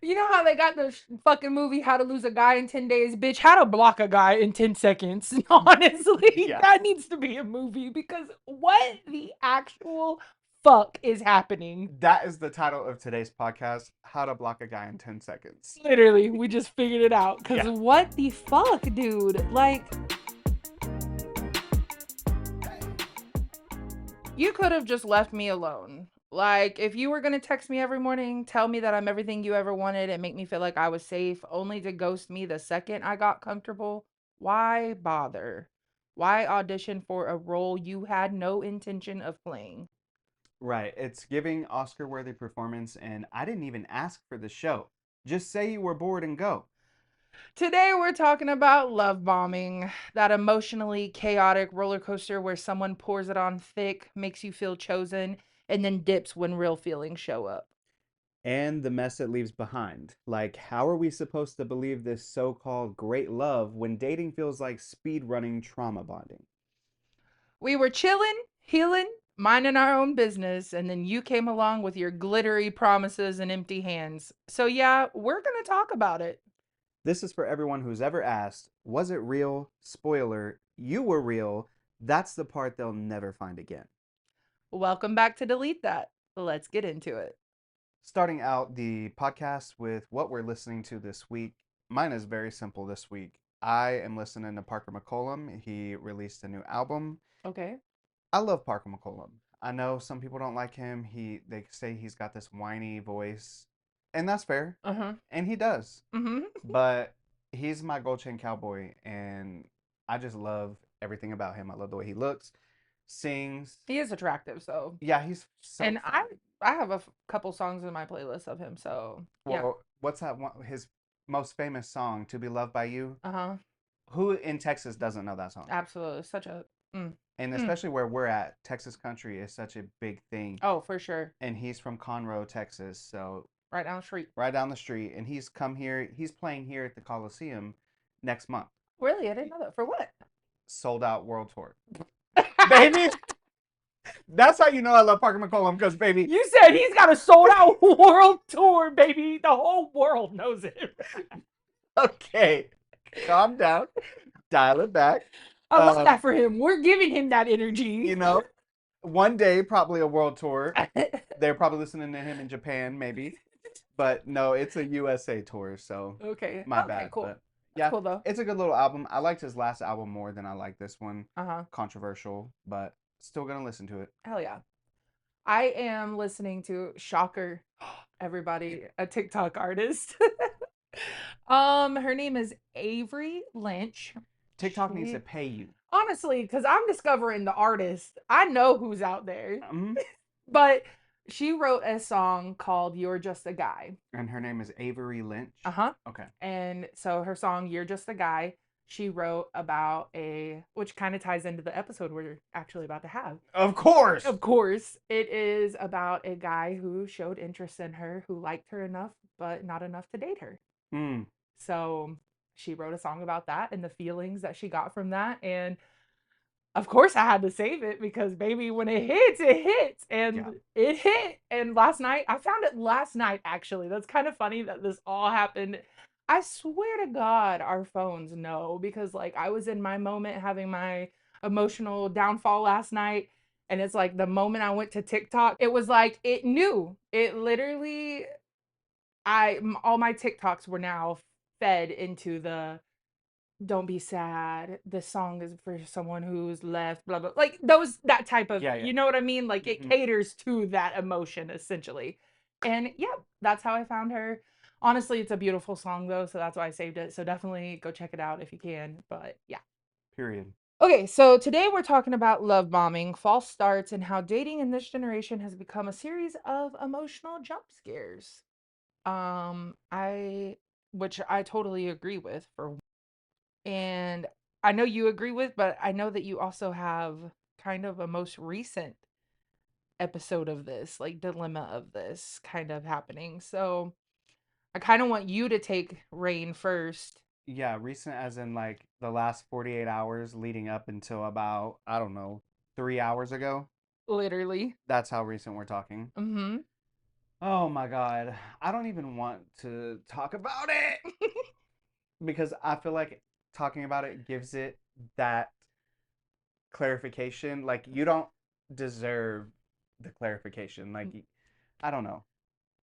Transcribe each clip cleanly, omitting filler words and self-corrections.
You know how they got the fucking movie How to Lose a Guy in 10 Days? Bitch, How to Block a Guy in 10 Seconds. Honestly, Yeah. that needs to be a movie because what the actual fuck is happening? That is the title of today's podcast, How to Block a Guy in 10 Seconds. Literally, we just figured it out because Yeah. what the fuck, dude? Like, you could have just left me alone. Like, if you were going to text me every morning, tell me that I'm everything you ever wanted and make me feel like I was safe, only to ghost me the second I got comfortable, why bother? Why audition for a role you had no intention of playing? Right. It's giving Oscar-worthy performance, and I didn't even ask for the show. Just say you were bored and go. Today, we're talking about love bombing, that emotionally chaotic roller coaster where someone pours it on thick, makes you feel chosen, and then dips when real feelings show up. And the mess it leaves behind. Like, how are we supposed to believe this so-called great love when dating feels like speed-running trauma bonding? We were chilling, healing, minding our own business, and then you came along with your glittery promises and empty hands. So, yeah, we're going to talk about it. This is for everyone who's ever asked, was it real? Spoiler, you were real. That's the part they'll never find again. Welcome back to Delete That. Let's get into it. Starting out the podcast with what we're listening to this week. Mine is very simple this week. I am listening to Parker McCollum. He released a new album. Okay. I love Parker McCollum. I know some people don't like him. They say he's got this whiny voice, and that's fair. Uh huh. And he does. Mm-hmm. But he's my Gold Chain Cowboy, and I just love everything about him. I love the way he looks, sings. He is attractive, so. Yeah, he's so And I fun. I have a couple songs in my playlist of him, so yeah. Well, what's that one? His most famous song, "To Be Loved by You." Uh huh. Who in Texas doesn't know that song? Absolutely. Such a. Mm, And mm. especially where we're at, Texas country is such a big thing. Oh, for sure. And he's from Conroe, Texas, so Right down the street. right down the street. And he's come here. He's playing here at the Coliseum next month. Really? I didn't know that. For what? Sold out world tour, baby. That's how you know I love Parker McCollum, because baby, You said he's got a sold out world tour, baby. The whole world knows it. okay, calm down, dial it back. I love Um, that for him. We're giving him that you energy. know, one day probably a world tour. They're probably listening to him in Japan, maybe. But no, it's a USA tour, so Okay. my Okay, bad. cool. But That's yeah, cool though. it's a good little album. I liked his last album more than I like this one. Uh-huh. Controversial, but still gonna listen to it. Hell yeah. I am listening to Shocker, everybody, a TikTok artist. Her name is Avery Lynch. TikTok needs to She pay you. honestly, because I'm discovering the artist. I know who's out there. Mhm. But she wrote a song called You're Just a Guy. And her name is Avery Lynch. Uh-huh. Okay. And so her song You're Just a Guy, she wrote about which kind of ties into the episode we're actually about to have. Of course. Of course, it is about a guy who showed interest in her, who liked her enough, but not enough to date her. Mm. So she wrote a song about that and the feelings that she got from that. And of course, I had to save it because, baby, when it hits, it hits. And Yeah. it hit. And last night, I found it last night, actually. That's kind of funny that this all happened. I swear to God, our phones know because, like, I was in my moment having my emotional downfall last night. And it's like the moment I went to TikTok, it was like it knew. It literally, all my TikToks were now fed into the don't be sad. This song is for someone who's left, blah, blah. Like those, that type of, Yeah, yeah. you know what I mean? Like it Mhm. caters to that emotion essentially. And yeah, that's how I found her. Honestly, it's a beautiful song though, so that's why I saved it. So definitely go check it out if you can. But yeah. Period. Okay, so today we're talking about love bombing, false starts, and how dating in this generation has become a series of emotional jump scares. I which I totally agree with for and I know you agree with, but I know that you also have kind of a most recent episode of this, like dilemma of this kind of happening. So I kind of want you to take reign first. Yeah, recent as in like the last 48 hours leading up until about, I don't know, 3 hours ago. Literally. That's how recent we're talking. Mm-hmm. Oh my God. I don't even want to talk about it because I feel like talking about it gives it that clarification. Like, you don't deserve the clarification. Like, I don't know.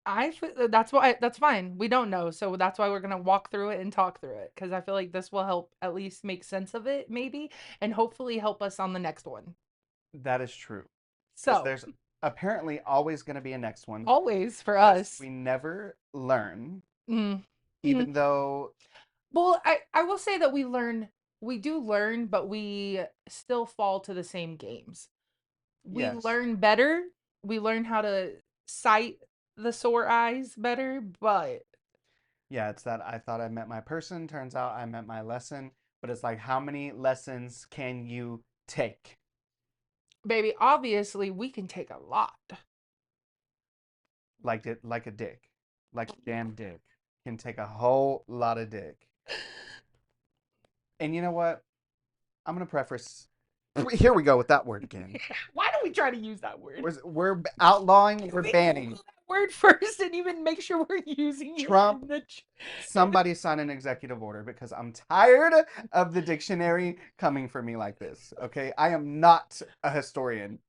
That's why that's fine. We don't know, so that's why we're gonna walk through it and talk through it because I feel like this will help at least make sense of it, maybe, and hopefully help us on the next one. That is true. Because So there's apparently always going to be a next one always for because us. we never learn, Mm. Mhm. even though, Well, I will say that we do learn, but we still fall to the same games. We yes, learn better. We learn how to sight the sore eyes better, but yeah, it's that I thought I met my person. Turns out I met my lesson. But it's like, how many lessons can you take? baby, obviously we can take a lot. Like a dick, like a damn dick can take a whole lot of dick. And you know what? I'm gonna preface. Here we go with that word again. Why do we try to use that word? We're outlawing. Can We're we banning. Google that word first and even make sure we're using it Trump, in the in somebody sign an executive order because I'm tired of the dictionary coming for me like this. Okay, I am not a historian,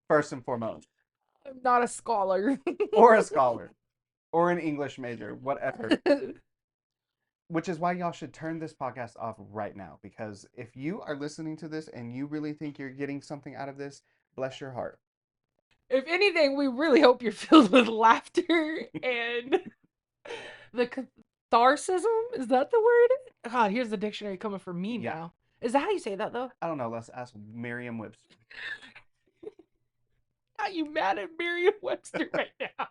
first and foremost, I'm not a scholar. or a scholar, or an English major, whatever. Which is why y'all should turn this podcast off right now. Because if you are listening to this and you really think you're getting something out of this, bless your heart. If anything, we really hope you're filled with laughter and the catharsism. Is that the word? God, here's the dictionary coming for me Yeah, now. Is that how you say that though? I don't know. Let's ask Merriam-Webster. Are you mad at Merriam-Webster right now?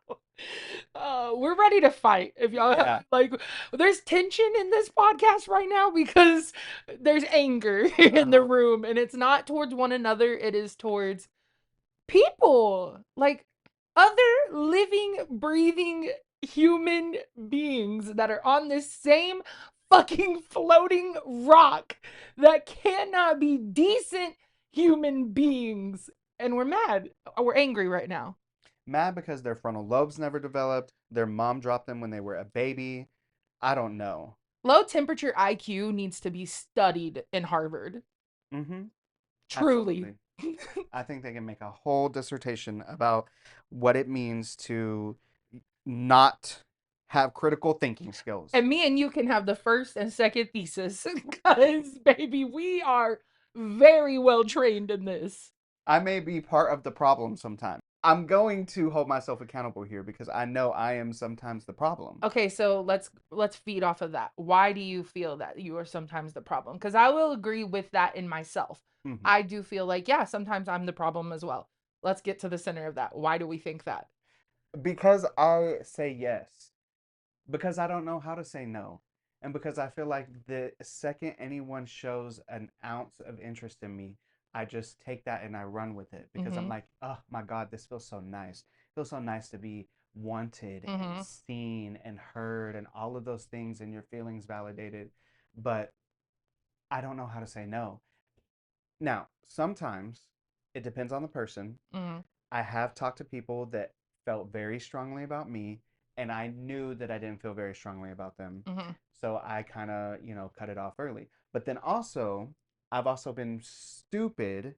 We're ready to fight. If y'all Yeah. like, there's tension in this podcast right now because there's anger in the Uh-huh. room, and it's not towards one another. It is towards people, like other living, breathing human beings that are on this same fucking floating rock that cannot be decent human beings. And we're mad. We're angry right now. Mad because their frontal lobes never developed. Their mom dropped them when they were a baby. I don't know. Low temperature IQ needs to be studied in Harvard. Mm-hmm. Truly. Absolutely. I think they can make a whole dissertation about what it means to not have critical thinking skills. And me and you can have the first and second thesis because, baby, we are very well trained in this. I may be part of the problem sometimes. I'm going to hold myself accountable here because I know I am sometimes the problem. Okay, so let's feed off of that. Why do you feel that you are sometimes the problem? Because I will agree with that in myself. Mhm. I do feel like, yeah, sometimes I'm the problem as well. Let's get to the center of that. Why do we think that? Because I say yes. Because I don't know how to say no. And because I feel like the second anyone shows an ounce of interest in me, I just take that and I run with it because I'm Mm-hmm. like, oh my God, this feels so nice. It feels so nice to be wanted and Mm-hmm. seen and heard and all of those things and your feelings validated. But I don't know how to say no. Now, sometimes it depends on the person. Mm-hmm. I have talked to people that felt very strongly about me, and I knew that I didn't feel very strongly about them. Mm-hmm. So I kind of, cut it off early. But then also, I've also been stupid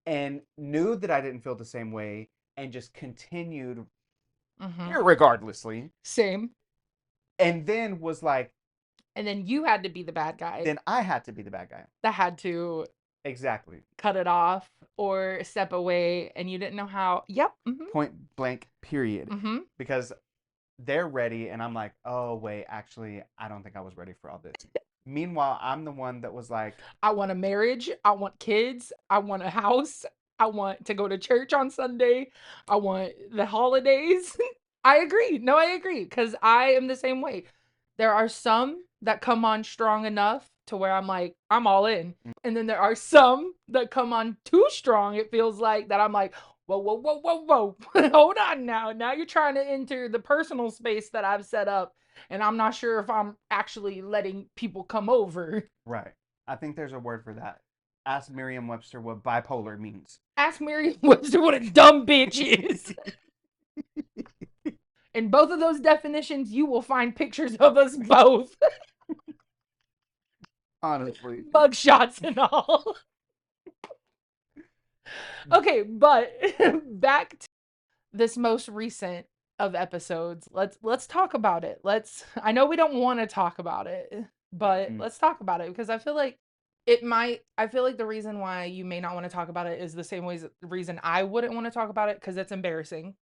and knew that I didn't feel the same way and just continued Mm-hmm. irregardlessly. Same. And then was like, And then you had to be the bad guy then I had to be the bad guy. that had to Exactly. cut it off or step away, and you didn't know how. Yep. Mm-hmm. Point blank, period. Mm-hmm. Because they're ready, and I'm like, oh, wait, actually, I don't think I was ready for all this. Meanwhile, I'm the one that was like, I want a marriage. I want kids. I want a house. I want to go to church on Sunday. I want the holidays. I agree. No, I agree. Because I am the same way. There are some that come on strong enough to where I'm like, I'm all in. And then there are some that come on too strong, it feels like, that I'm like, whoa, whoa, whoa, whoa, whoa. Hold on now. Now you're trying to enter the personal space that I've set up. And I'm not sure if I'm actually letting people come over. right. I think there's a word for that. Ask Merriam-Webster what bipolar means. Ask Merriam-Webster what a dumb bitch is. In both of those definitions, you will find pictures of us both, Honestly. mug shots and all. Okay, but back to this most recent of episodes. Let's talk about it. Let's I know we don't want to talk about it, but Mm, let's talk about it because I feel like the reason why you may not want to talk about it is the same way the reason I wouldn't want to talk about it because it's embarrassing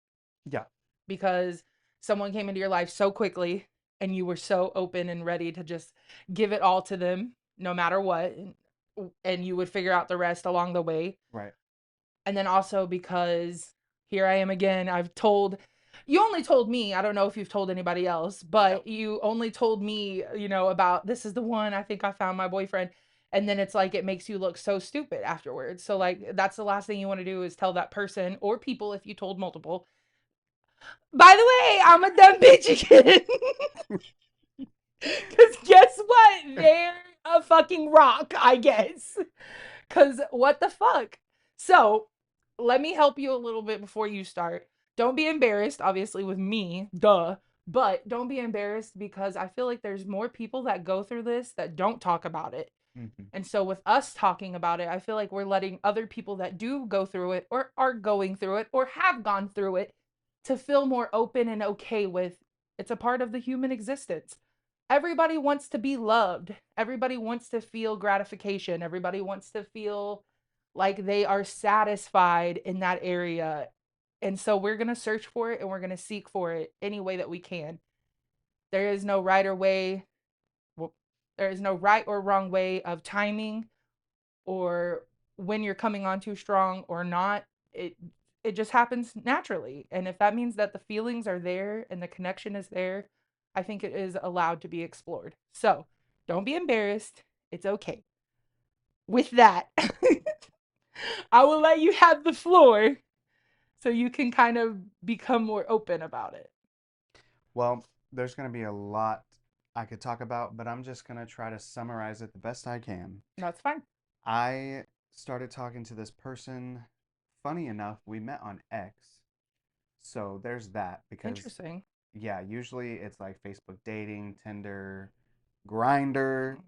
yeah. because someone came into your life so quickly and you were so open and ready to just give it all to them no matter what and you would figure out the rest along the way. Right. And then also because here I am again. You only told me, I don't know if you've told anybody else, No. but you only told me, about this is the one I think I found my boyfriend. And then it's like it makes you look so stupid afterwards. So like that's the last thing you want to do is tell that person or people if you told multiple. By the way, I'm a dumb bitch again. Cause guess what? They're a fucking rock, I guess. Cause what the fuck? So let me help you a little bit before you start. Don't be embarrassed, obviously, with me, duh. But don't be embarrassed because I feel like there's more people that go through this that don't talk about it. Hmm. And so with us talking about it, I feel like we're letting other people that do go through it or are going through it or have gone through it to feel more open and okay with it's a part of the human existence. Everybody wants to be loved. Everybody wants to feel gratification. Everybody wants to feel like they are satisfied in that area. And so we're going to search for it and we're going to seek for it any way that we can. There is no right or way. Well, there is no right or wrong way of timing or when you're coming on too strong or not. It just happens naturally. And if that means that the feelings are there and the connection is there, I think it is allowed to be explored. So, don't be embarrassed. It's okay. With that, I will let you have the floor so you can kind of become more open about it. Well, there's going to be a lot I could talk about, but I'm just going to try to summarize it the best I can. That's fine. I started talking to this person. Funny enough, we met on X. So there's that because, Interesting. yeah, usually it's like Facebook dating, Tinder, Grinder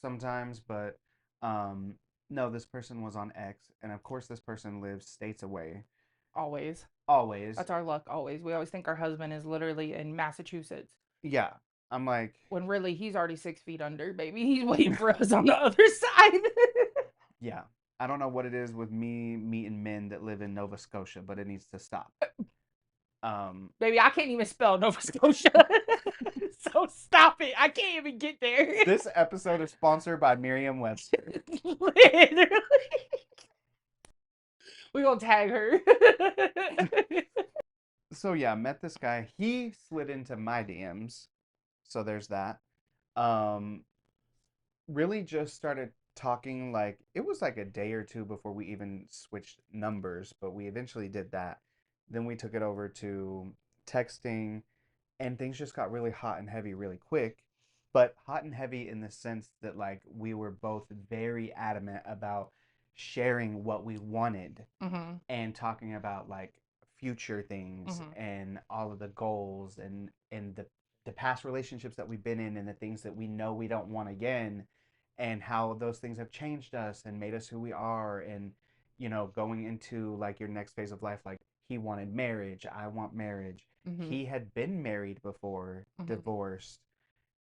sometimes, but um, no, this person was on X. And of course, this person lives states away. Always. Always. That's our luck, always. We always think our husband is literally in Massachusetts Yeah. I'm like, when really he's already 6 feet under, baby. He's waiting for us on the other side. yeah. I don't know what it is with me meeting men that live in Nova Scotia, but it needs to stop. Um, Baby, I can't even spell Nova Scotia. So stop it. I can't even get there. this episode is sponsored by Merriam-Webster. Literally. We're going to tag her. So yeah, met this guy. He slid into my DMs. So there's that. Um, really just started talking like it was like a day or two before we even switched numbers, but we eventually did that. Then we took it over to texting and things just got really hot and heavy really quick. But hot and heavy in the sense that like we were both very adamant about sharing what we wanted Mm-hmm. and talking about like future things Mm-hmm. and all of the goals and the past relationships that we've been in and the things that we know we don't want again and how those things have changed us and made us who we are and going into like your next phase of life like he wanted marriage, I want marriage. Mm-hmm. He had been married before, Mm-hmm. divorced,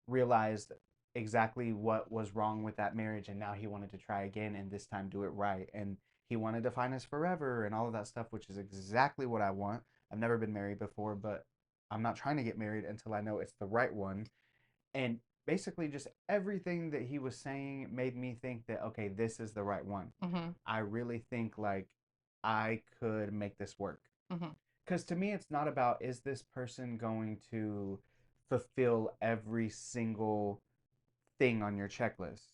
realized exactly what was wrong with that marriage and now he wanted to try again and this time do it right and he wanted to find us forever and all of that stuff, which is exactly what I want. I've never been married before, but I'm not trying to get married until I know it's the right one. And basically just everything that he was saying made me think that okay, this is the right one. Mm-hmm. I really think like I could make this work. Mm-hmm. Because to me, it's not about is this person going to fulfill every single thing on your checklist.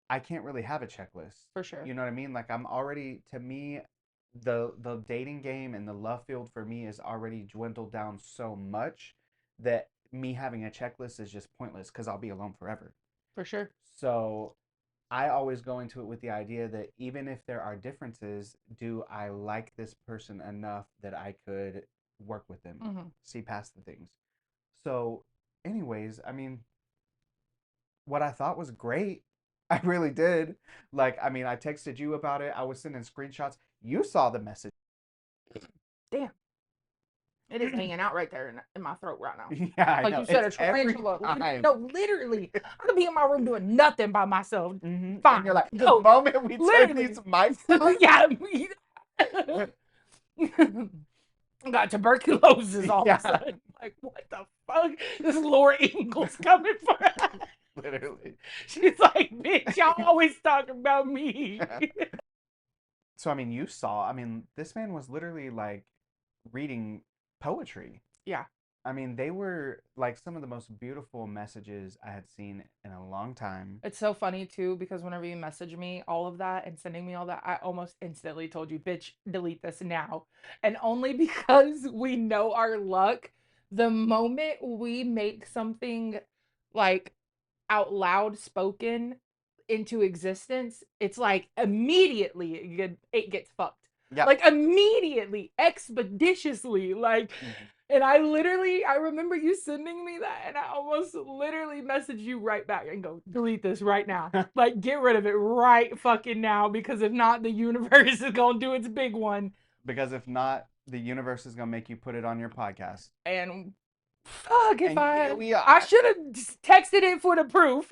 I can't really have a checklist. For sure. You know what I mean? Like I'm already to me the dating game and the love field for me is already dwindled down so much that me having a checklist is just pointless cuz I'll be alone forever. For sure. So I always go into it with the idea that even if there are differences, do I like this person enough that I could work with them, Mhm. see past the things. So, anyways, I mean, what I thought was great. I really did. Like, I mean, I texted you about it. I was sending screenshots. You saw the message. Damn. It is hanging out right there in my throat right now. Yeah, I Like know. you said, It's a every tarantula. time. No, literally. I could be in my room doing nothing by myself. And you're Fine. like, the Go. moment we turn these Literally. mics on. Yeah. Got tuberculosis all of a Yeah, sudden. Like, what the fuck? This Laura Ingalls coming for us. literally. She's like, bitch, y'all always talking about me. So, I mean, you saw, I mean, this man was literally like reading poetry. Yeah. I mean, they were like some of the most beautiful messages I had seen in a long time. It's so funny too because whenever you message me all of that and sending me all that, I almost instantly told you, bitch, delete this now. And only because we know our luck, the moment we make something like out loud spoken into existence, it's like immediately it gets fucked. Yeah. Like immediately, expeditiously. Like, Mhm. and I remember you sending me that, and I almost literally messaged you right back and go, delete this right now. Like, get rid of it right fucking now, because if not, the universe is gonna do its big one. Because if not, the universe is going to make you put it on your podcast. And fuck if And here we I are. should have texted it for the proof.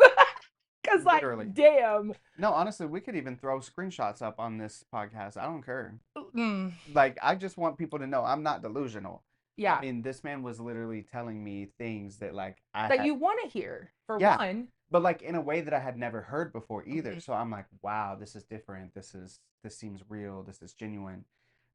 Cause like, Literally. damn. No, honestly, we could even throw screenshots up on this podcast. I don't care. Mm, Like, I just want people to know I'm not delusional. I yeah. mean, this man was literally telling me things that, like, I That had, you want to hear, for yeah, one. but like in a way that I had never heard before either. Mhm. So I'm like, wow, this is different. This seems real. This is genuine.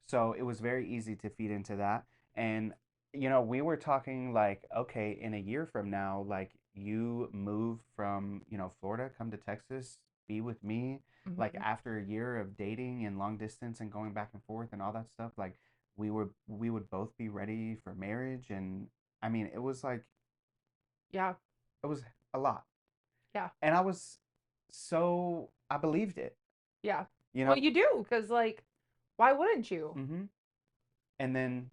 So it was very easy to feed into that. And we were talking like, okay, in a year from now, like you move from, Florida, come to Texas, be with me. Like Mhm. after a year of dating and long distance and going back and forth and all that stuff, like we would both be ready for marriage. And I mean, it was like Yeah. it was a lot. Yeah. And I believed it, Yeah. you Well, know? you do, because like, why wouldn't you? hmm And then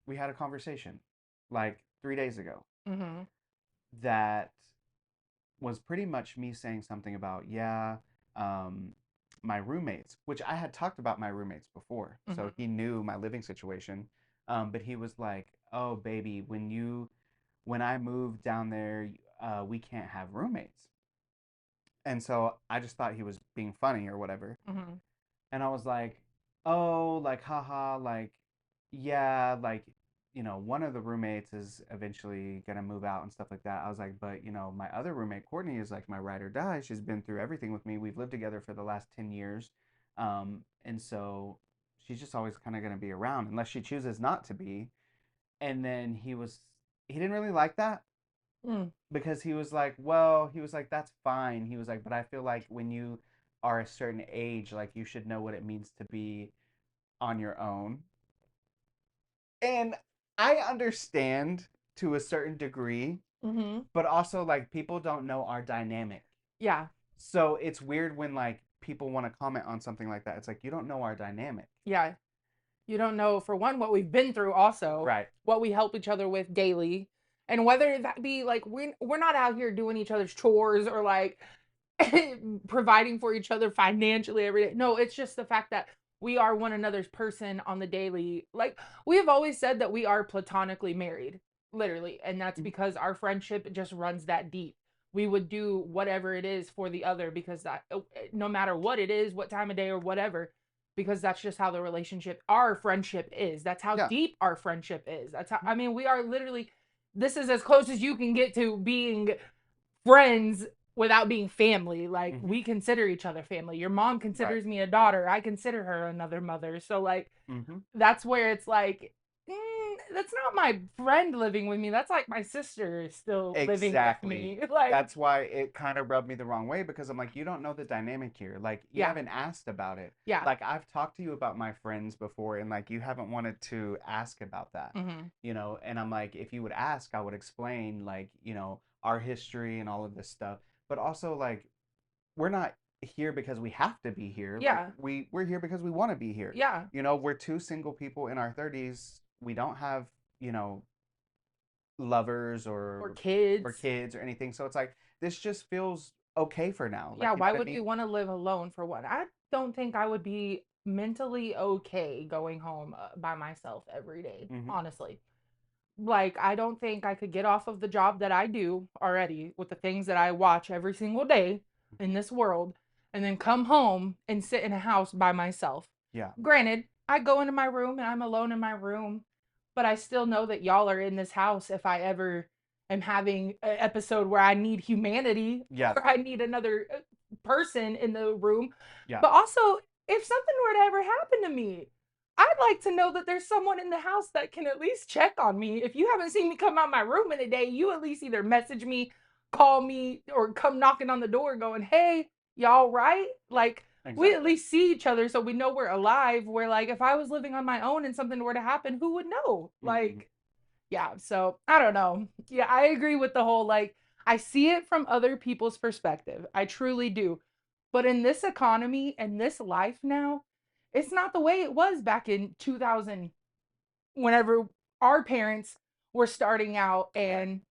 we had a conversation like 3 days ago Mhm. that was pretty much me saying something about, yeah, um, my roommates, which I had talked about my roommates before. So Mhm. he knew my living situation. But he was like, oh, baby, when I moved down there, we can't have roommates. And so I just thought he was being funny or whatever. Mhm. And I was like, oh, like, haha, like, yeah, like, one of the roommates is eventually gonna move out and stuff like that. I was like, but my other roommate, Courtney, is like my ride or die. She's been through everything with me. We've lived together for the last 10 years. And so she's just always kind of gonna be around unless she chooses not to be. And then he didn't really like that Mm. because he was like, well, he was like, that's fine. He was like, but I feel like when you are a certain age, like you should know what it means to be on your own. And I understand to a certain degree, Mhm. but also like people don't know our dynamic. Yeah. So it's weird when like people want to comment on something like that. It's like you don't know our dynamic. Yeah. You don't know, for one, what we've been through, also Right. what we help each other with daily, and whether that be like we're not out here doing each other's chores or like providing for each other financially every day. No, it's just the fact that we are one another's person on the daily. Like, we have always said that we are platonically married, literally, and that's Mhm. because our friendship just runs that deep. We would do whatever it is for the other, because that, no matter what it is, what time of day or whatever, because that's just how the relationship, our friendship is. That's how Yeah. deep our friendship is. That's how, Mhm. I mean, we are literally, this is as close as you can get to being friends without being family. Like, Mhm. we consider each other family. Your mom Right. considers me a daughter. I consider her another mother. So like, Mhm. that's where it's like, that's not my friend living with me. That's like my sister is still living with Exactly. me. Like, That's why it kind of rubbed me the wrong way because I'm like, you don't know the dynamic here. Like, you yeah, haven't asked about it. yeah. Like, I've talked to you about my friends before, and like, you haven't wanted to ask about that, Hmm. And I'm like, if you would ask, I would explain, like, our history and all of this stuff. But also, like, we're not here because we have to be here. Like Yeah. we're here because we want to be here. Yeah. You know, we're two single people in our 30s. We don't have, you know, lovers Or or kids. kids or anything. So it's like this just feels okay for now. Like Yeah, you know why what I would mean? you want to live alone for what? I don't think I would be mentally okay going home by myself every day, Hmm. honestly. Like, I don't think I could get off of the job that I do already with the things that I watch every single day in this world and then come home and sit in a house by myself. Yeah. Granted, I go into my room and I'm alone in my room, but I still know that y'all are in this house if I ever am having an episode where I need humanity Yeah. or I need another person in the room. Yeah. But also, if something were to ever happen to me, I'd like to know that there's someone in the house that can at least check on me. If you haven't seen me come out my room in a day, you at least either message me, call me, or come knocking on the door going, "Hey, y'all right?" Like, we at Exactly. least see each other so we know we're alive. Where, like, if I was living on my own and something were to happen, who would know? Mm-hmm. Like, yeah, so I don't know. Yeah, I agree with the whole, like, I see it from other people's perspective. I truly do. But in this economy and this life now, it's not the way it was back in 2000, whenever our parents were starting out Right. and,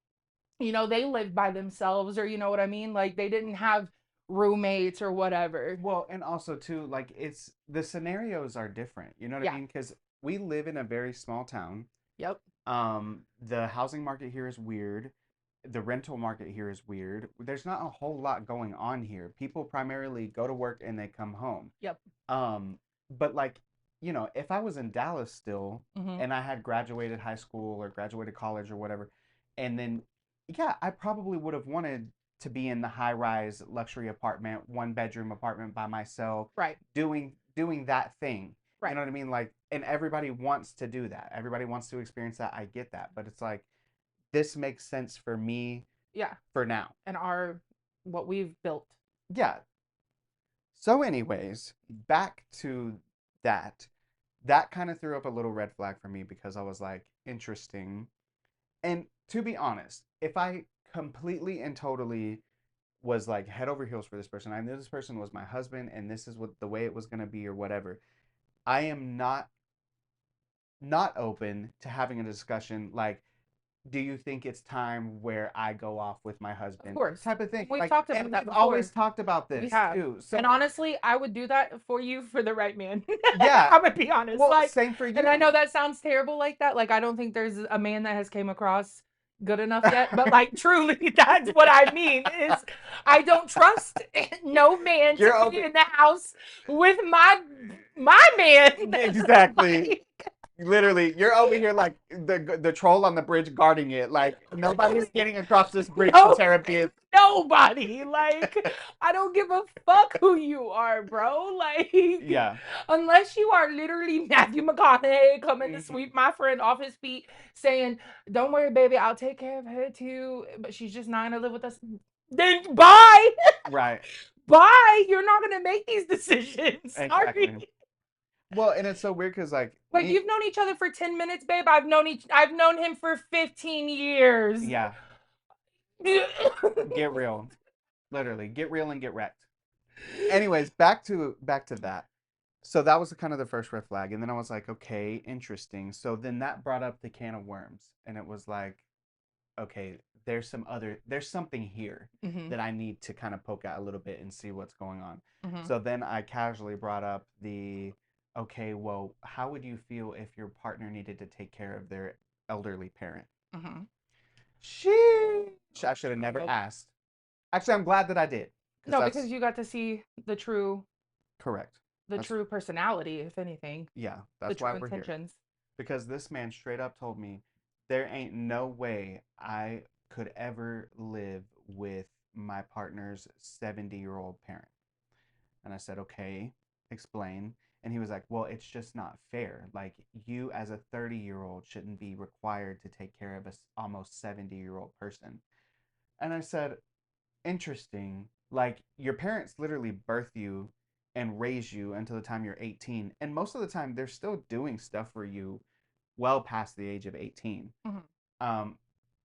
they lived by themselves, or you know what I mean? Like, they didn't have roommates or whatever. Well, and also too, like it's the scenarios are different. You know what I Yeah. mean? Because we live in a very small town. Yep. The housing market here is weird. The rental market here is weird. There's not a whole lot going on here. People primarily go to work and they come home. Yep. Um, but like, you know, if I was in Dallas still Mhm. and I had graduated high school or graduated college or whatever, and then yeah, I probably would have wanted to be in the high-rise luxury apartment, one bedroom apartment by myself, Right. doing that thing. You Right. know what I mean? Like, and everybody wants to do that. Everybody wants to experience that. I get that. But it's like this makes sense for me Yeah. for now. And our what we've built. Yeah. So anyways, back to that. That kind of threw up a little red flag for me because I was like, interesting. And to be honest, if I completely and totally was like head over heels for this person, I knew this person was my husband and this is what the way it was going to be or whatever, I am not open to having a discussion like, do you think it's time where I go off with my Of husband course. type of thing. And we've Like, talked and about that we've always before. talked about We this have. too. And So honestly, I would do that for you for the right man. yeah, I'm gonna be honest. well, Like, same for and I you. know that sounds terrible like that. Like, I don't think there's a man that has came across good enough yet. But like, truly, that's what I mean is I don't trust no man to You're be open. in the house with my man. Exactly. Like, Literally, you're over here like the troll on the bridge guarding it. Like nobody's getting across this bridge to no, Terrapin. nobody. Like, I don't give a fuck who you are, bro. Like, Yeah. unless you are literally Matthew McConaughey coming to Hmm. sweep my friend off his feet, saying, "Don't worry, baby, I'll take care of her too, but she's just not gonna live with us." Then bye, Right. bye. You're not gonna make these decisions. Exactly. Sorry. Well, and it's so weird because like Like, me, you've known each other for 10 minutes, babe. I've known him for 15 years. yeah, get real. Literally, get real and get wrecked. Anyways, back to that. So that was kind of the first red flag, and then I was like, okay, interesting. So then that brought up the can of worms, and it was like, okay, there's something here Mhm. that I need to kind of poke at a little bit and see what's going on. Mhm. So then I casually brought up okay, well, how would you feel if your partner needed to take care of their elderly parent? Mhm. Sheesh, I should have never Nope. asked. Actually, I'm glad that I did, because No, because that's you got to see correct. the That's true personality, if anything, yeah, the that's why true we're here. intentions. Because this man straight up told me there ain't no way I could ever live with my partner's 70-year-old parent. And I said, okay, explain. And he was like, well, it's just not fair. Like, you as a 30-year-old shouldn't be required to take care of a almost 70-year-old person. And I said, interesting. Like, your parents literally birth you and raise you until the time you're 18. And most of the time, they're still doing stuff for you well past the age of 18. Mhm. Um,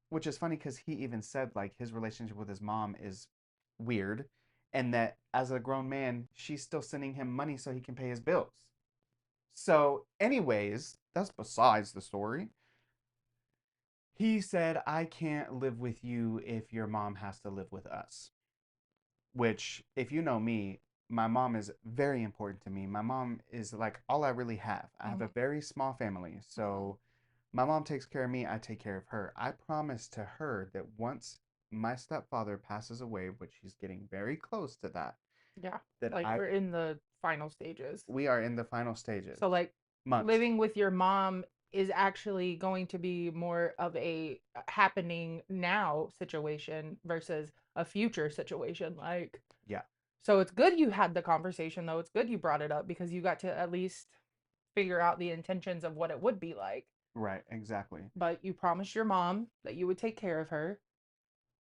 which is funny because he even said like his relationship with his mom is weird. and that as a grown man, she's still sending him money so he can pay his bills. So, anyways, that's besides the story. He said, I can't live with you if your mom has to live with us. Which, if you know me, my mom is very important to me. My mom is like all I really have. I have a Mhm, very small family. mhm. So, my mom takes care of me, I take care of her. I promised to her that once my stepfather passes away, which he's getting very close to that, Yeah, that like I we're in the final stages. we are in the final stages. So like Months. living with your mom is actually going to be more of a happening now situation versus a future situation. Like, Yeah, so it's good you had the conversation though. It's good you brought it up because you got to at least figure out the intentions of what it would be like. right, exactly. But you promised your mom that you would take care of her.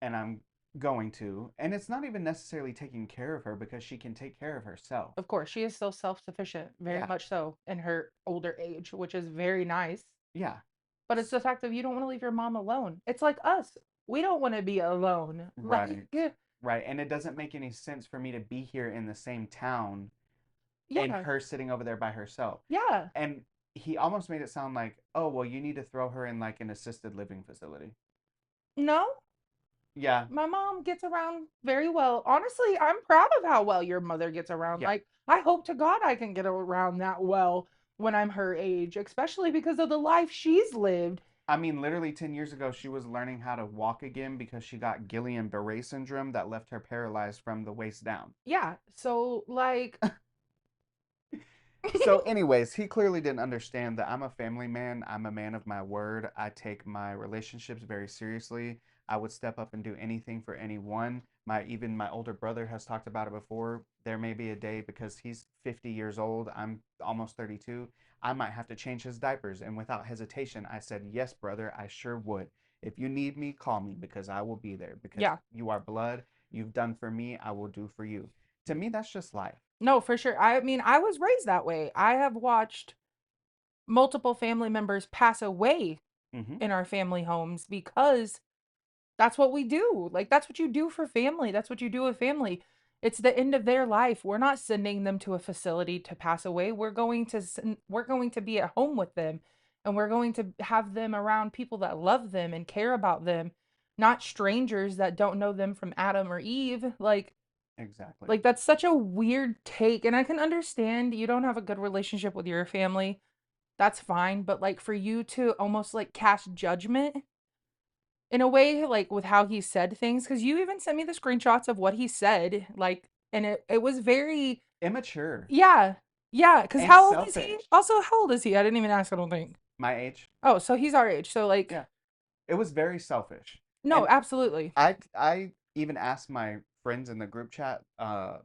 And I'm going to. And it's not even necessarily taking care of her because she can take care of herself. Of course, she is still self-sufficient, very Yeah, much so in her older age, which is very nice. yeah. But it's the fact of you don't want to leave your mom alone. It's like us. We don't want to be alone. Like, Right. Right. And it doesn't make any sense for me to be here in the same town and yeah, her sitting over there by herself. yeah. And he almost made it sound like, oh, well, you need to throw her in like an assisted living facility. No, Yeah, my mom gets around very well. Honestly, I'm proud of how well your mother gets around. yeah. Like, I hope to God I can get around that well when I'm her age, especially because of the life she's lived. I mean, literally 10 years ago, she was learning how to walk again because she got Guillain-Barré syndrome that left her paralyzed from the waist down. Yeah. So, like, So, anyways, he clearly didn't understand that I'm a family man. I'm a man of my word. I take my relationships very seriously. I would step up and do anything for anyone. Even my older brother has talked about it before. There may be a day because he's 50 years old. I'm almost 32. I might have to change his diapers. And without hesitation, I said, "Yes, brother, I sure would. If you need me, call me because I will be there because yeah. you are blood. You've done for me, I will do for you." To me, that's just life. No, for sure. I mean, I was raised that way. I have watched multiple family members pass away Hmm. in our family homes because that's what we do. Like, that's what you do for family. That's what you do with family. It's the end of their life. We're not sending them to a facility to pass away. We're going to be at home with them and we're going to have them around people that love them and care about them, not strangers that don't know them from Adam or Eve. Exactly. Like that's such a weird take and I can understand you don't have a good relationship with your family. That's fine, but like for you to almost like cast judgment in a way, like, with how he said things, because you even sent me the screenshots of what he said, like, and it was very Immature yeah. Yeah. Because and how old is he? selfish. Also, how old is he? I didn't even ask, I don't think. My age. Oh, so he's our age, so, like Yeah. It was very selfish. no, And absolutely. I even asked my friends in the group chat, all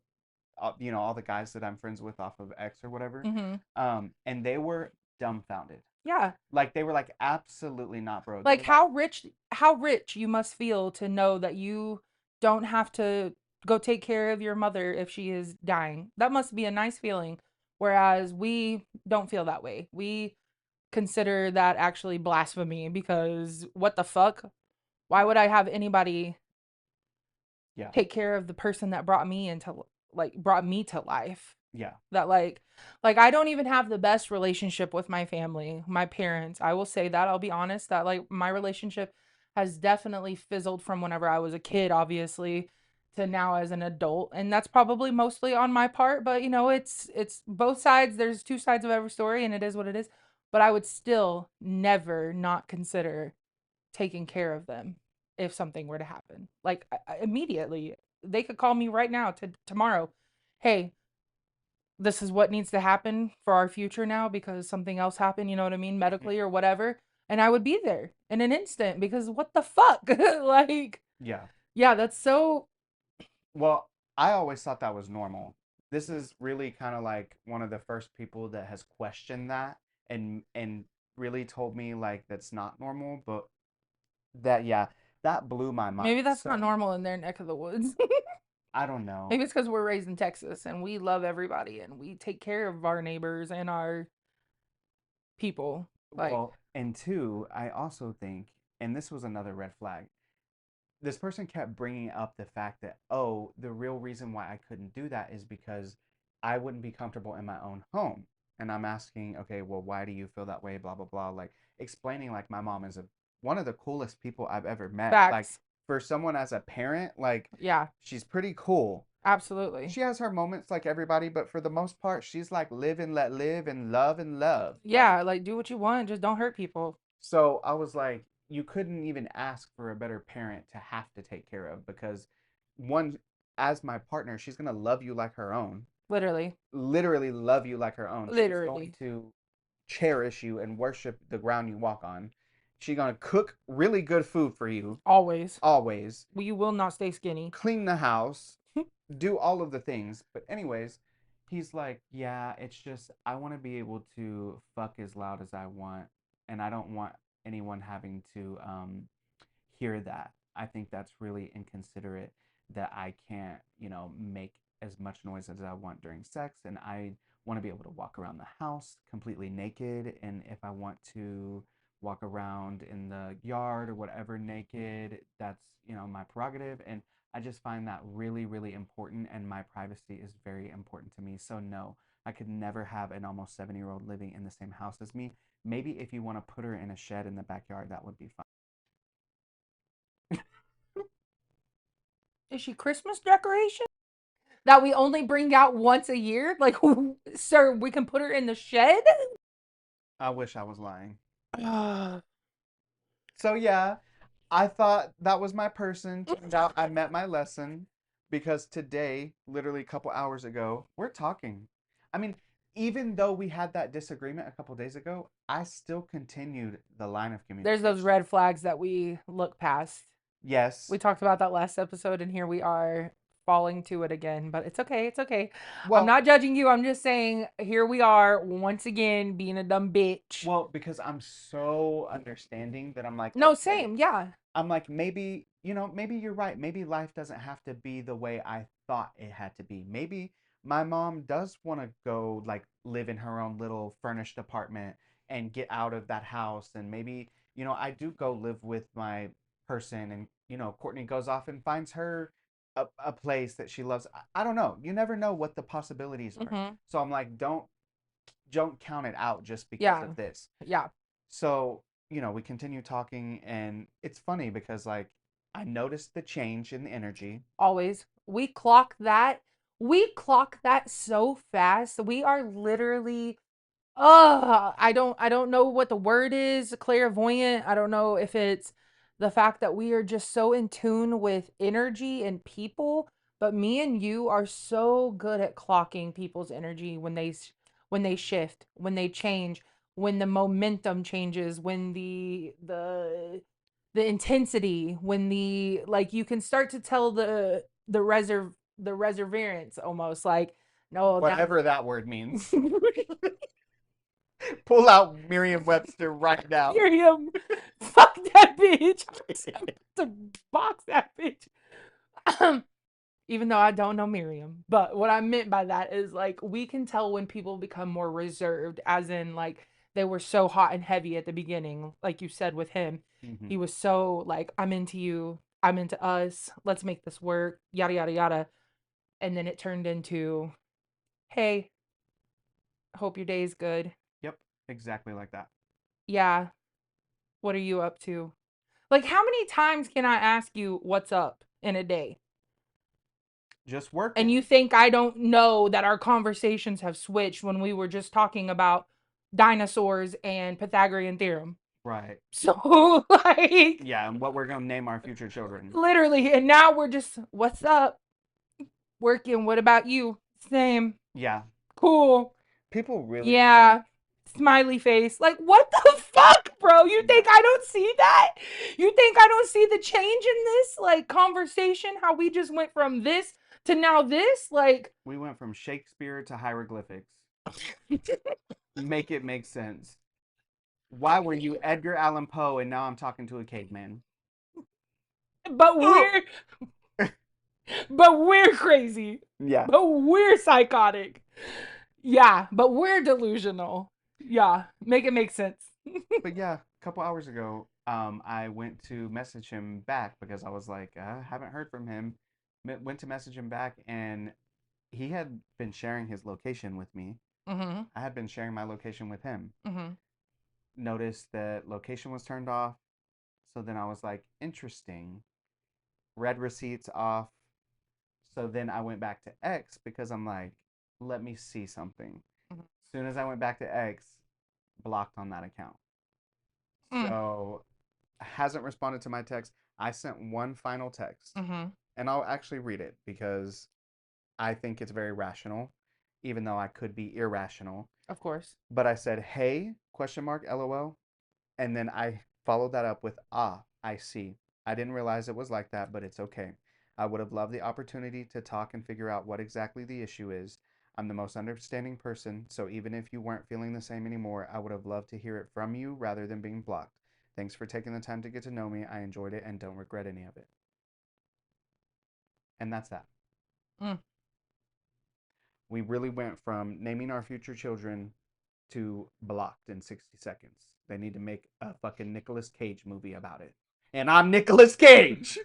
the guys that I'm friends with off of X or whatever, Mhm. and they were dumbfounded. Yeah. Like they were like, absolutely not, bro. They Like, were like, how rich you must feel to know that you don't have to go take care of your mother if she is dying. That must be a nice feeling, whereas we don't feel that way. We consider that actually blasphemy because what the fuck? Why would right. I have anybody Yeah. take care of the person that brought me to life? Yeah. That like I don't even have the best relationship with my family, my parents. I will say that, I'll be honest, that like my relationship has definitely fizzled from whenever I was a kid, obviously, to now as an adult. And that's probably mostly on my part, but it's both sides. There's two sides of every story and it is what it is. But I would still never not consider taking care of them if something were to happen. Like immediately. They could call me right now to tomorrow. Hey, this is what needs to happen for our future now because something else happened, you know what I mean, Hmm. medically or whatever. And I would be there in an instant because what the fuck? Like, Yeah. yeah, that's so. Well, I always thought that was normal. This is really kind of like one of the first people that has questioned that and really told me like that's not normal, but that yeah, that blew my Maybe mind. that's not So, normal in their neck of the woods. I don't know. Maybe it's because we're raised in Texas and we love everybody and we take care of our neighbors and our people. Like, Well, and two, I also think, and this was another red flag, this person kept bringing up the fact that, oh, the real reason why I couldn't do that is because I wouldn't be comfortable in my own home. And I'm asking, okay, well, why do you feel that way? Blah, blah, blah. Like explaining, like, my mom is one of the coolest people I've ever met. Like, Facts. for someone as a parent, like, Yeah, she's pretty cool. absolutely. She has her moments like everybody, but for the most part, she's like live and let live and love. Like, Yeah, like do what you want, just don't hurt people. so I was like, you couldn't even ask for a better parent to have to take care of because one, as my partner, she's gonna love you like her own, Literally. literally love you like her own. She's going Literally. to cherish you and worship the ground you walk on. She's gonna cook really good food for you Always. always, Well, you will not stay skinny. clean the house, do all of the things. But anyways, he's like, yeah, it's just I want to be able to fuck as loud as I want, and I don't want anyone having to hear that. I think that's really inconsiderate that I can't, make as much noise as I want during sex, and I want to be able to walk around the house completely naked, and if I want to walk around in the yard or whatever naked, that's, my prerogative. And I just find that really, really important, and my privacy is very important to me. So no, I could never have an almost 7-year-old living in the same house as me. Maybe if you want to put her in a shed in the backyard, that would be fun. Is she Christmas decoration? That we only bring out once a year? Like, sir, we can put her in the shed? I wish I was lying. Uh, So yeah, I thought that was my person. Turned out I met my lesson because today, literally a couple hours ago, we're talking. I mean, even though we had that disagreement a couple days ago, I still continued the line of There's those communication. red flags that we look past. We Yes. talked about that last episode, and here we are falling to it again. But it's okay. It's okay. I'm Well, not judging you. I'm just saying, here we are once again being a dumb bitch. because I'm so understanding that I'm like, No, okay, same. Yeah. I'm like, maybe, maybe you're right. Maybe life doesn't have to be the way I thought it had to be. Maybe my mom does want to go like live in her own little furnished apartment and get out of that house. And maybe, I do go live with my person, and, Courtney goes off and finds her a place that she loves. I don't know. You never know what the possibilities are. Hmm. So I'm like, don't count it out just because Yeah. of this. Yeah. So, we continue talking, and it's funny because, like, I noticed the change in the energy. Always. We clock that. We clock that so fast. We are literally I don't know what the word is, clairvoyant. I don't know if it's the fact that we are just so in tune with energy and people, but me and you are so good at clocking people's energy when when they shift, when they change, when the momentum changes, when the intensity, when the like you can start to tell the reserverance almost like no that Whatever that word means. Pull out Merriam Webster right now. Miriam, fuck that bitch. I'm to box that bitch. Even though I don't know Miriam. But what I meant by that is like we can tell when people become more reserved, as in like they were so hot and heavy at the beginning, like you said with him. Hmm. He was so like, I'm into you, I'm into us, let's make this work, yada yada yada. And then it turned into, hey, hope your day's good. Yep, exactly like that. Yeah, what are you up to? Like, how many times can I ask you what's up in a day? Just And you working. think I don't know that our conversations have switched when we were just talking about dinosaurs and Pythagorean theorem? Right. So, like, Yeah, and what we're going to name our future children. literally, and now we're just, what's up? Working. What about you? Same. Yeah. Cool. People really like, Yeah. Smiley face. Like, what the fuck, bro? You think yeah. I don't see that? You think I don't see the change in this, like, conversation? How we just went from this to now this? Like, We went from Shakespeare to hieroglyphics. Make it make sense. Why were you Edgar Allan Poe and now I'm talking to a caveman? but we're, but we're crazy. Yeah. But we're psychotic. Yeah, but we're delusional. Yeah, make it make sense. But yeah, a couple hours ago, I went to message him back because I was like, I haven't heard from him. Went to message him back, and he had been sharing his location with me. Mm-hmm. I had been sharing my location with him. Mm-hmm. Noticed that location was turned off. So then I was like, interesting. Read receipts off. So then I went back to X because I'm like, let me see something. Mm-hmm. As soon as I went back to X, blocked on that account. Mm. So hasn't responded to my text. I sent one final text, Mm-hmm. and I'll actually read it because I think it's very rational, even though I could be irrational. Of course. But I said, "Hey?" question mark LOL, and then I followed that up with, "Ah, I see. I didn't realize it was like that, but it's okay. I would have loved the opportunity to talk and figure out what exactly the issue is. I'm the most understanding person, so even if you weren't feeling the same anymore, I would have loved to hear it from you rather than being blocked. Thanks for taking the time to get to know me. I enjoyed it and don't regret any of it." And that's that. Mm. We really went from naming our future children to blocked in 60 seconds. They need to make a fucking Nicolas Cage movie about it. And I'm Nicolas Cage.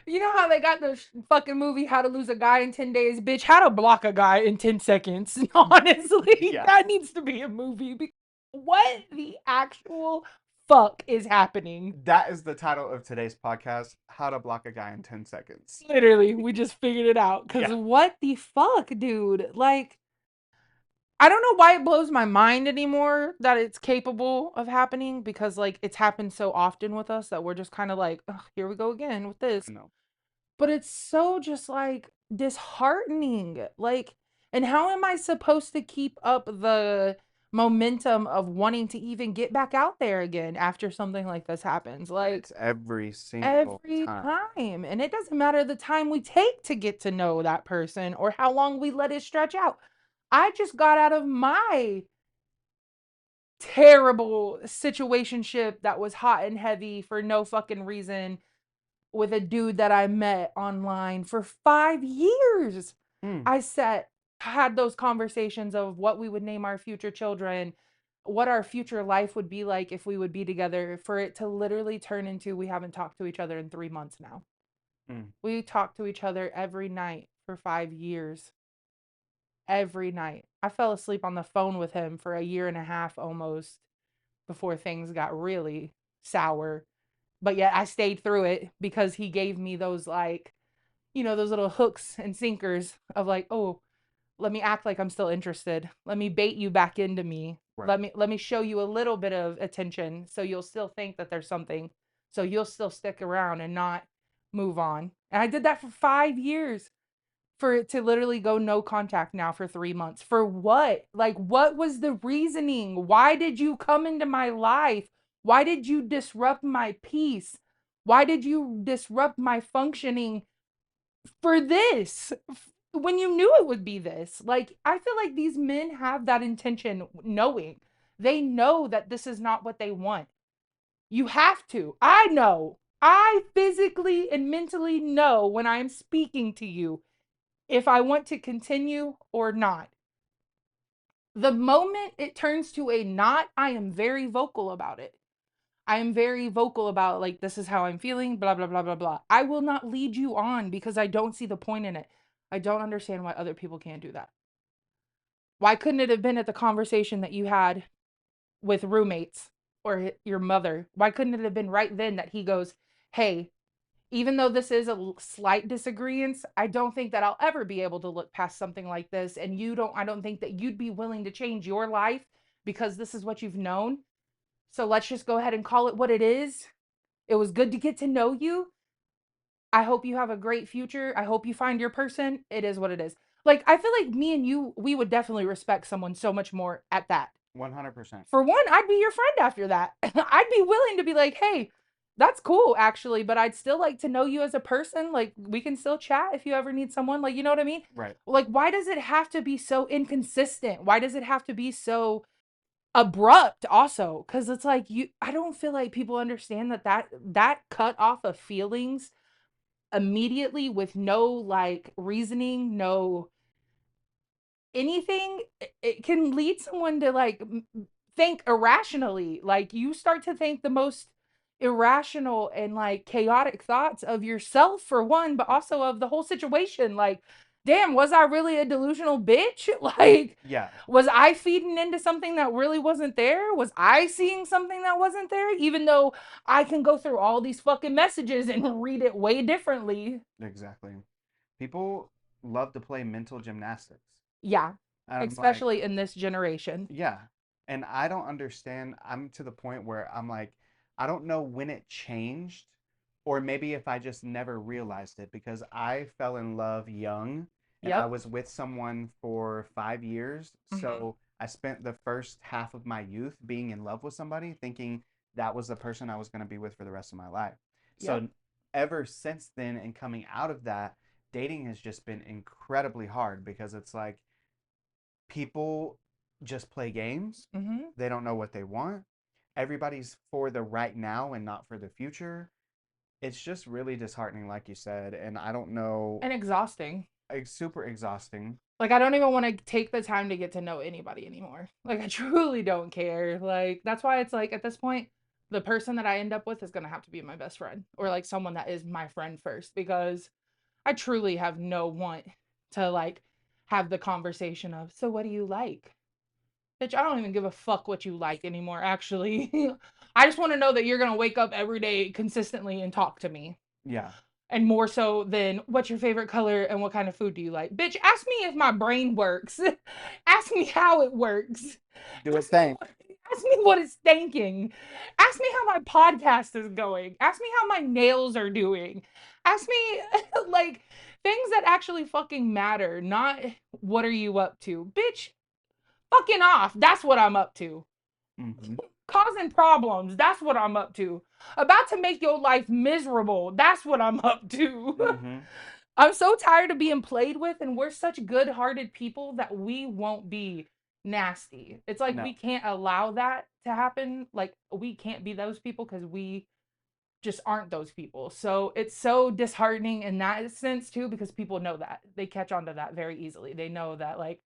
You know how they got the fucking movie How to Lose a Guy in 10 Days? Bitch, How to Block a Guy in 10 Seconds. Honestly, Yeah. that needs to be a movie. What the actual fuck is happening? That is the title of today's podcast: How to Block a Guy in 10 Seconds. Literally, we just figured it out. Because Yeah. what the fuck, dude? Like, I don't know why it blows my mind anymore that it's capable of happening because, like, it's happened so often with us that we're just kind of like, ugh, here we go again with this. I know. But it's so just like disheartening. Like, and how am I supposed to keep up the momentum of wanting to even get back out there again after something like this happens? Like, It's every single every time. time. And it doesn't matter the time we take to get to know that person or how long we let it stretch out. I just got out of my terrible situationship that was hot and heavy for no fucking reason with a dude that I met online for 5 years. Mm, I had those conversations of what we would name our future children, what our future life would be like if we would be together, for it to literally turn into we haven't talked to each other in 3 months now. mm. We talked to each other every night for 5 years. Every night. I fell asleep on the phone with him for a year and a half almost before things got really sour. But yet I stayed through it because he gave me those, like, those little hooks and sinkers of like, oh, let me act like I'm still interested. Let me bait you back into me. Right. Let me show you a little bit of attention so you'll still think that there's something. So you'll still stick around and not move on. And I did that for 5 years for it to literally go no contact now for 3 months. For what? Like, what was the reasoning? Why did you come into my life? Why did you disrupt my peace? Why did you disrupt my functioning for this? When you knew it would be this. Like, I feel like these men have that intention knowing. They know that this is not what they want. You have to. I know. I physically and mentally know when I'm speaking to you if I want to continue or not. The moment it turns to a not, I am very vocal about it. I am very vocal about, like, this is how I'm feeling, blah, blah, blah, blah, blah. I will not lead you on because I don't see the point in it. I don't understand why other people can't do that. Why couldn't it have been at the conversation that you had with roommates or your mother? Why couldn't it have been right then that he goes, hey, even though this is a slight disagreement, I don't think that I'll ever be able to look past something like this. And I don't think that you'd be willing to change your life because this is what you've known. So let's just go ahead and call it what it is. It was good to get to know you. I hope you have a great future. I hope you find your person. It is what it is. Like, I feel like me and you, we would definitely respect someone so much more at that. 100%. For one, I'd be your friend after that. I'd be willing to be like, hey, that's cool, actually, but I'd still like to know you as a person. Like, we can still chat if you ever need someone. Like, you know what I mean? Right. Like, why does it have to be so inconsistent? Why does it have to be so abrupt also? Because it's like, I don't feel like people understand that cut off of feelings immediately with no, like, reasoning, no anything, it can lead someone to, like, think irrationally. Like you start to think the most irrational and like chaotic thoughts of yourself for one, but also of the whole situation. Like, damn, was I really a delusional bitch? Like, Yeah, was I feeding into something that really wasn't there? Was I seeing something that wasn't there? Even though I can go through all these fucking messages and read it way differently. exactly. People love to play mental gymnastics. Yeah, And I'm like, especially in this generation. yeah. And I don't understand. I'm to the point where I'm like, I don't know when it changed, or maybe if I just never realized it because I fell in love young and I Yep. was with someone for 5 years. Mm-hmm. So I spent the first half of my youth being in love with somebody, thinking that was the person I was going to be with for the rest of my life. Yep. So ever since then, and coming out of that, dating has just been incredibly hard because it's like, people just play games. Mm-hmm. They don't know what they want. Everybody's for the right now and not for the future. It's just really disheartening, like you said. And I don't know, And exhausting. it's super exhausting. Like I don't even want to take the time to get to know anybody anymore. Like I truly don't care. Like that's why it's like at this point the person that I end up with is going to have to be my best friend or like someone that is my friend first because I truly have no want to like have the conversation of, so what do you like? Bitch, I don't even give a fuck what you like anymore actually. I just want to know that you're going to wake up every day consistently and talk to me. Yeah, And more so than what's your favorite color and what kind of food do you like? Bitch, ask me if my brain works. Ask me how it works. do its Ask me thing. ask me what it's thinking. Ask me how my podcast is going. Ask me how my nails are doing. Ask me like things that actually fucking matter, not what are you up to? Bitch, fucking off. That's what I'm up to. Mm-hmm. Causing problems. That's what I'm up to. About to make your life miserable. That's what I'm up to. Mm-hmm. I'm so tired of being played with, and we're such good hearted people that we won't be nasty. It's like we No. can't allow that to happen. Like, we can't be those people because we just aren't those people. So it's so disheartening in that sense, too, because people know that. They catch on to that very easily. They know that, like,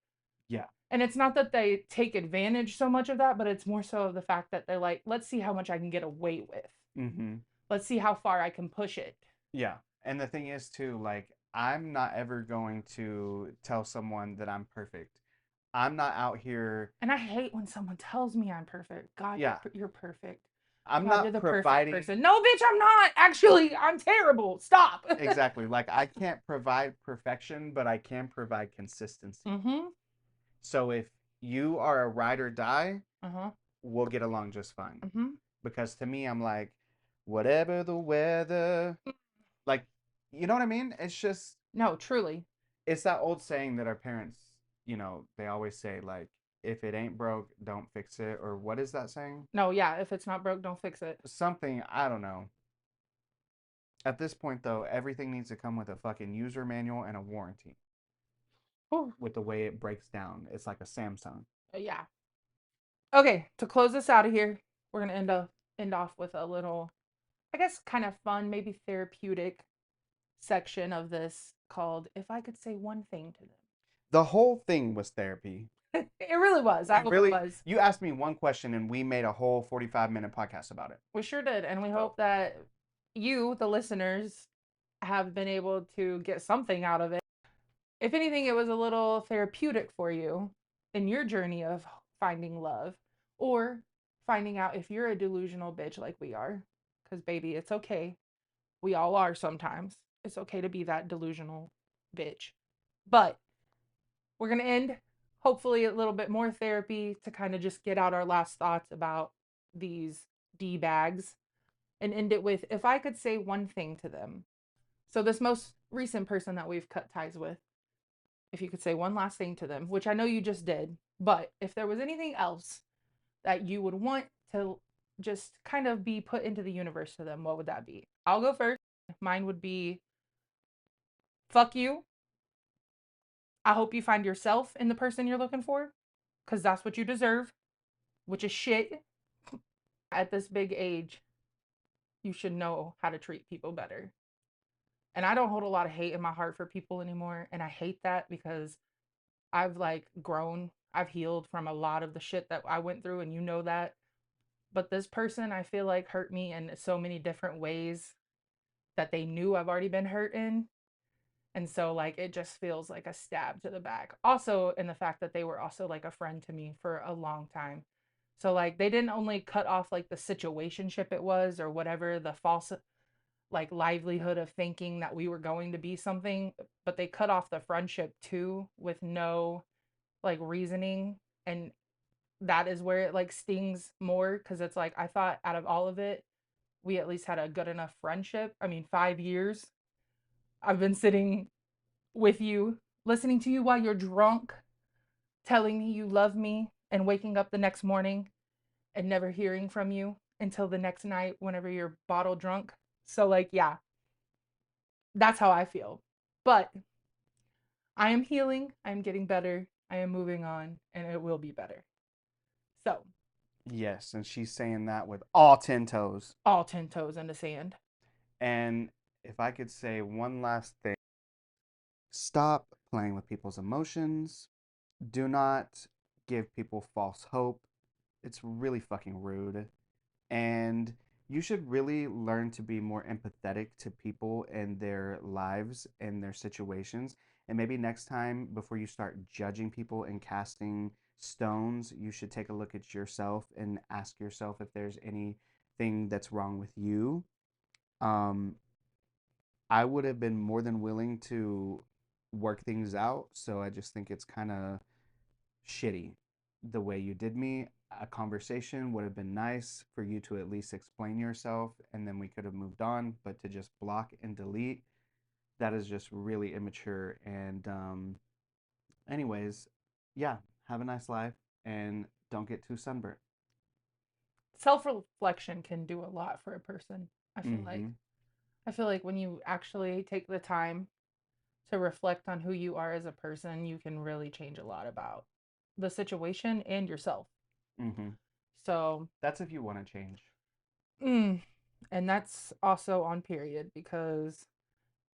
Yeah. and it's not that they take advantage so much of that, but it's more so of the fact that they're like, let's see how much I can get away with. Mm-hmm. Let's see how far I can push it. Yeah. And the thing is, too, like, I'm not ever going to tell someone that I'm perfect. I'm not out here. And I hate when someone tells me I'm perfect. God, Yeah. you're perfect. I'm God, you're not the perfect providing. person. No, bitch, I'm not. Actually, I'm terrible. Stop. Exactly. Like, I can't provide perfection, but I can provide consistency. Mm-hmm. So if you are a ride or die, Uh-huh. we'll get along just fine. Mm-hmm. Because to me, I'm like, whatever the weather, like, you know what I mean? It's just, No, truly. it's that old saying that our parents, they always say, like, if it ain't broke, don't fix it. Or what is that saying? No, yeah, if it's not broke, don't fix it. Something, I don't know. At this point, though, everything needs to come with a fucking user manual and a warranty Whew. with the way it breaks down. It's like a Samsung. Yeah. Okay, to close this out of here, we're gonna end off with a little, I guess, kind of fun, maybe therapeutic section of this called "If I Could Say One Thing to The whole thing was therapy. Them." It really was. I hope it was. You asked me one question and we made a whole 45-minute podcast about it. We sure did, and we So, hope that you, the listeners, have been able to get something out of it. If anything, it was a little therapeutic for you in your journey of finding love or finding out if you're a delusional bitch like we are. Because, baby, it's okay. We all are sometimes. It's okay to be that delusional bitch. But we're going to end, hopefully, a little bit more therapy to kind of just get out our last thoughts about these D bags and end it with if I could say one thing to them. So, this most recent person that we've cut ties with, if you could say one last thing to them, which I know you just did, but if there was anything else that you would want to just kind of be put into the universe to them, what would that be? I'll go first. Mine would be fuck you. I hope you find yourself in the person you're looking for because that's what you deserve, which is shit. At this big age, you should know how to treat people better. And I don't hold a lot of hate in my heart for people anymore. And I hate that because I've like grown I've healed from a lot of the shit that I went through, and you know that. But this person, I feel like, hurt me in so many different ways that they knew I've already been hurt in. And so, like, it just feels like a stab to the back. Also, in the fact that they were also like a friend to me for a long time. So, like, they didn't only cut off like the situationship it was or whatever, the false like livelihood of thinking that we were going to be something, but they cut off the friendship too with no like reasoning. And that is where it like stings more because it's like I thought out of all of it, we at least had a good enough friendship. I mean, 5 years. I've been sitting with you, listening to you while you're drunk, telling me you love me, and waking up the next morning and never hearing from you until the next night whenever you're bottle drunk. So, like, yeah, that's how I feel. But I am healing, I'm getting better, I am moving on, and it will be better. So, Yes, and she's saying that with all 10 toes. all 10 toes in the sand. And if I could say one last thing, stop playing with people's emotions. Do not give people false hope. It's really fucking rude. And you should really learn to be more empathetic to people and their lives and their situations. And maybe next time, before you start judging people and casting stones, you should take a look at yourself and ask yourself if there's anything that's wrong with you. Um, I would have been more than willing to work things out. So I just think it's kind of shitty the way you did me. A conversation would have been nice for you to at least explain yourself and then we could have moved on. But to just block and delete, that is just really immature. And, anyways, yeah, have a nice life and don't get too sunburnt. Self reflection can do a lot for a person, I feel like. Mm-hmm. I feel like when you actually take the time to reflect on who you are as a person, you can really change a lot about the situation and yourself. Mm-hmm. So, That's if you want to change. mm, and that's also on period because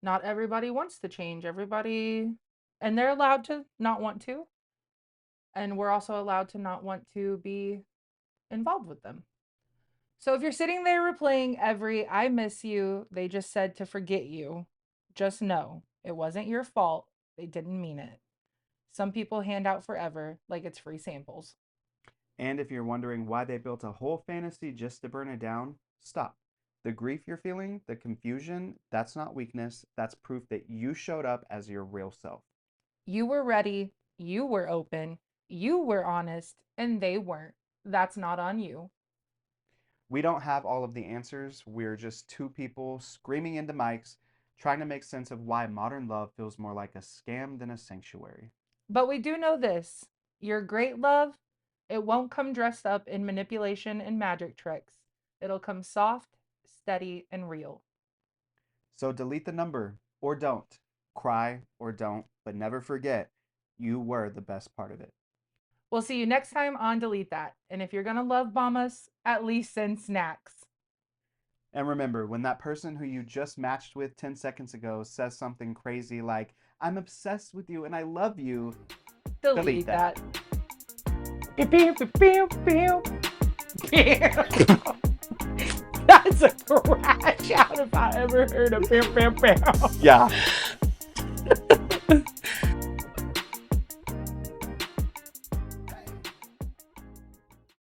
not everybody wants to change. Everybody, and they're allowed to not want to. And we're also allowed to not want to be involved with them. So if you're sitting there replaying every I miss you, they just said to forget you, just know it wasn't your fault. They didn't mean it. Some people hand out forever like it's free samples. And if you're wondering why they built a whole fantasy just to burn it down, stop. The grief you're feeling, the confusion, that's not weakness. That's proof that you showed up as your real self. You were ready, you were open, you were honest, and they weren't. That's not on you. We don't have all of the answers. We're just two people screaming into mics, trying to make sense of why modern love feels more like a scam than a sanctuary. But we do know this, your great love, it won't come dressed up in manipulation and magic tricks. It'll come soft, steady, and real. So delete the number or don't. Cry or don't, but never forget you were the best part of it. We'll see you next time on Delete That. And if you're going to love bomb us, at least send snacks. And remember, when that person who you just matched with 10 seconds ago says something crazy like, I'm obsessed with you and I love you, Delete that. That's a crash out if I ever heard a bam bam bam. Yeah.